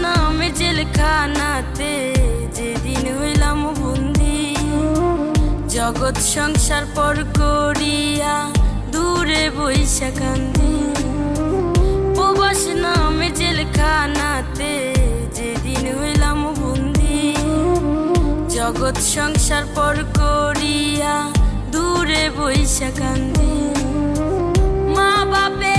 নামে জেলখানাতে যেদিন হইলাম বন্দি, জগৎ সংসার পর করিয়া দূরে বইসা কান্দি। প্রবাস নামে জেলখানাতে যেদিন হইলাম বন্দি, জগৎ সংসার পর করিয়া দূরে বইসা কান্দি। মা বাপে